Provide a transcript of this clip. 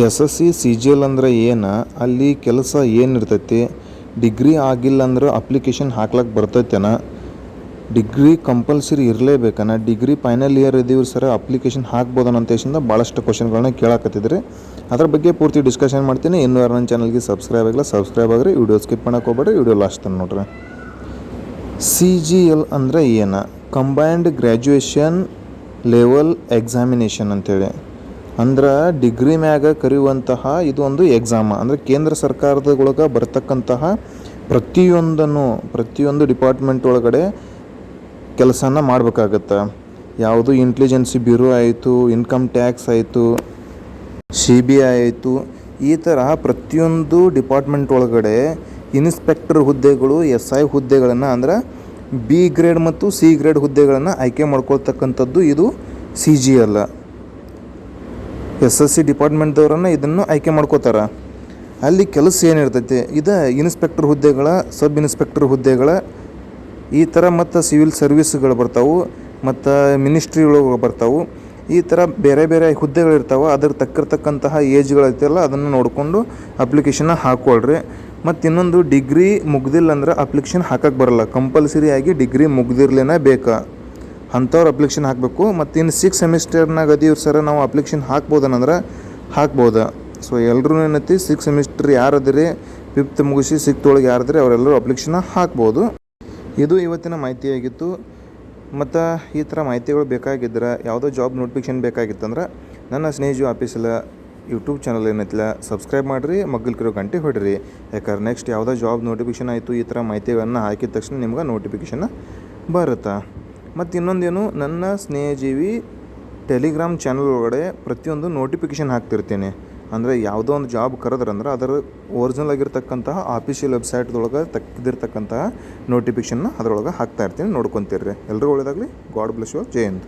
S S C C G L ಅಂದ್ರೆ ಏನು, ಅಲ್ಲಿ ಕೆಲಸ ಏನಿರ್ತೈತಿ, ಡಿಗ್ರಿ ಆಗಿಲ್ಲ ಅಂದ್ರೆ ಅಪ್ಲಿಕೇಶನ್ ಹಾಕ್ಲಕ್ಕೆ ಬರ್ತೈತೇನ, ಡಿಗ್ರಿ ಕಂಪಲ್ಸರಿ ಇರಲೇಬೇಕನ, ಡಿಗ್ರಿ ಫೈನಲ್ ಇಯರ್ ಇದೀವಿ ಸರ್ ಅಪ್ಲಿಕೇಶನ್ ಹಾಕ್ಬೋದನ ಅಂತೇಶಿಂದ ಭಾಳಷ್ಟು ಕ್ವಶನ್ಗಳನ್ನ ಕೇಳಾಕತ್ತಿದ್ರಿ. ಅದ್ರ ಬಗ್ಗೆ ಪೂರ್ತಿ ಡಿಸ್ಕಷನ್ ಮಾಡ್ತೀನಿ. ಇನ್ನೂ ಯಾರು ನನ್ನ ಚಾನಲ್ಗೆ ಸಬ್ಸ್ಕ್ರೈಬ್ ಆಗಿಲ್ಲ ಸಬ್ಸ್ಕ್ರೈಬ್ ಆಗ್ರಿ, ವಿಡಿಯೋ ಸ್ಕಿಪ್ ಮಾಡಕ್ಕೆ ಹೋಗ್ಬೇಡ್ರಿ, ವಿಡಿಯೋ ಲಾಸ್ಟ್ ತನಕ ನೋಡ್ರಿ. ಸಿ ಜಿ ಎಲ್ ಅಂದರೆ ಏನು, ಕಂಬೈನ್ಡ್ ಗ್ರ್ಯಾಜುಯೇಷನ್ ಲೆವೆಲ್ ಎಕ್ಸಾಮಿನೇಷನ್ ಅಂತೇಳಿ. ಅಂದ್ರೆ ಡಿಗ್ರಿ ಮ್ಯಾಗ ಕರೆಯುವಂತಹ ಇದು ಒಂದು ಎಕ್ಸಾಮ. ಅಂದರೆ ಕೇಂದ್ರ ಸರ್ಕಾರದೊಳಗೆ ಬರ್ತಕ್ಕಂತಹ ಪ್ರತಿಯೊಂದು ಡಿಪಾರ್ಟ್ಮೆಂಟ್ ಒಳಗಡೆ ಕೆಲಸನ ಮಾಡಬೇಕಾಗತ್ತೆ. ಯಾವುದು ಇಂಟೆಲಿಜೆನ್ಸಿ ಬ್ಯೂರೋ ಆಯಿತು, ಇನ್ಕಮ್ ಟ್ಯಾಕ್ಸ್ ಆಯಿತು, CBI ಆಯಿತು, ಈ ಥರ ಪ್ರತಿಯೊಂದು ಡಿಪಾರ್ಟ್ಮೆಂಟ್ ಒಳಗಡೆ ಇನ್ಸ್ಪೆಕ್ಟರ್ ಹುದ್ದೆಗಳು, SI ಹುದ್ದೆಗಳನ್ನು ಅಂದ್ರೆ B ಗ್ರೇಡ್ ಮತ್ತು C ಗ್ರೇಡ್ ಹುದ್ದೆಗಳನ್ನು ಆಯ್ಕೆ ಮಾಡ್ಕೊಳ್ತಕ್ಕಂಥದ್ದು ಇದು CGL. SSC ಡಿಪಾರ್ಟ್ಮೆಂಟ್ದವ್ರನ್ನ ಇದನ್ನು ಆಯ್ಕೆ ಮಾಡ್ಕೋತಾರೆ. ಅಲ್ಲಿ ಕೆಲಸ ಏನಿರ್ತೈತಿ, ಇದು ಇನ್ಸ್ಪೆಕ್ಟರ್ ಹುದ್ದೆಗಳ, ಸಬ್ ಇನ್ಸ್ಪೆಕ್ಟರ್ ಹುದ್ದೆಗಳ, ಈ ಥರ ಮತ್ತು ಸಿವಿಲ್ ಸರ್ವಿಸ್ಗಳು ಬರ್ತಾವೆ, ಮತ್ತು ಮಿನಿಸ್ಟ್ರಿ ಒಳಗೆ ಬರ್ತಾವೆ. ಈ ಥರ ಬೇರೆ ಬೇರೆ ಹುದ್ದೆಗಳಿರ್ತಾವೆ. ಅದ್ರ ತಕ್ಕಿರ್ತಕ್ಕಂತಹ ಏಜ್ಗಳೈತಲ್ಲ ಅದನ್ನು ನೋಡಿಕೊಂಡು ಅಪ್ಲಿಕೇಶನ್ನ ಹಾಕ್ಕೊಳ್ರಿ. ಮತ್ತು ಇನ್ನೊಂದು, ಡಿಗ್ರಿ ಮುಗ್ದಿಲ್ಲ ಅಂದ್ರೆ ಅಪ್ಲಿಕೇಶನ್ ಹಾಕಕ್ಕೆ ಬರೋಲ್ಲ. ಕಂಪಲ್ಸರಿ ಆಗಿ ಡಿಗ್ರಿ ಮುಗ್ದಿರ್ಲೇನೆ ಬೇಕಾ ಅಂಥವ್ರು ಅಪ್ಲಿಕೇಶನ್ ಹಾಕಬೇಕು. ಮತ್ತು ಇನ್ನು 6 ಸೆಮಿಸ್ಟರ್ನಾಗ ಅದೀವಿ ಸರ್ ನಾವು ಅಪ್ಲಿಕೇಶನ್ ಹಾಕ್ಬೋದನಂದ್ರೆ ಹಾಕ್ಬೋದು. ಸೊ ಎಲ್ಲರೂ ಏನೈತಿ 6 ಸೆಮಿಸ್ಟರ್ ಯಾರದಿರಿ, 5th ಮುಗಿಸಿ 6th ಒಳಗೆ ಯಾರದಿರಿ ಅವರೆಲ್ಲರೂ ಅಪ್ಲಿಕೇಶನ್ನ ಹಾಕ್ಬೋದು. ಇದು ಇವತ್ತಿನ ಮಾಹಿತಿಯಾಗಿತ್ತು. ಮತ್ತು ಈ ಥರ ಮಾಹಿತಿಗಳು ಬೇಕಾಗಿದ್ದರೆ, ಯಾವುದೋ ಜಾಬ್ ನೋಟಿಫಿಕೇಶನ್ ಬೇಕಾಗಿತ್ತಂದ್ರೆ ನನ್ನ ಸ್ನೇಹಿಜು ಆಫೀಸಲ್ಲ ಯೂಟ್ಯೂಬ್ ಚಾನಲ್ ಏನೈತಿಲ್ಲ ಸಬ್ಸ್ಕ್ರೈಬ್ ಮಾಡಿರಿ, ಮಗ್ಗಲ್ಕಿರೋ ಗಂಟೆ ಹೊಡಿರಿ. ಯಾಕಂದ್ರೆ ನೆಕ್ಸ್ಟ್ ಯಾವುದೋ ಜಾಬ್ ನೋಟಿಫಿಕೇಶನ್ ಆಯಿತು, ಈ ಥರ ಮಾಹಿತಿಗಳನ್ನು ಹಾಕಿದ ತಕ್ಷಣ ನಿಮ್ಗೆ ನೋಟಿಫಿಕೇಶನ್ ಬರುತ್ತೆ. ಮತ್ತು ಇನ್ನೊಂದೇನು, ನನ್ನ ಸ್ನೇಹಜೀವಿ ಟೆಲಿಗ್ರಾಮ್ ಚಾನಲ್ ಒಳಗಡೆ ಪ್ರತಿಯೊಂದು ನೋಟಿಫಿಕೇಶನ್ ಹಾಕ್ತಿರ್ತೀನಿ. ಅಂದರೆ ಯಾವುದೋ ಒಂದು ಜಾಬ್ ಕರೆದ್ರಂದ್ರೆ ಅದರ ಒರಿಜಿನಲ್ ಆಗಿರ್ತಕ್ಕಂತಹ ಆಫಿಷಿಯಲ್ ವೆಬ್ಸೈಟ್ದೊಳಗೆ ತೆಗೆದಿರ್ತಕ್ಕಂತಹ ನೋಟಿಫಿಕೇಶನ್ನ ಅದರೊಳಗೆ ಹಾಕ್ತಾಯಿರ್ತೀನಿ, ನೋಡ್ಕೊತಿರ್ರಿ. ಎಲ್ಲರೂ ಒಳ್ಳೆಯದಾಗಲಿ. God bless you all. ಜೈ ಹಿಂದ್.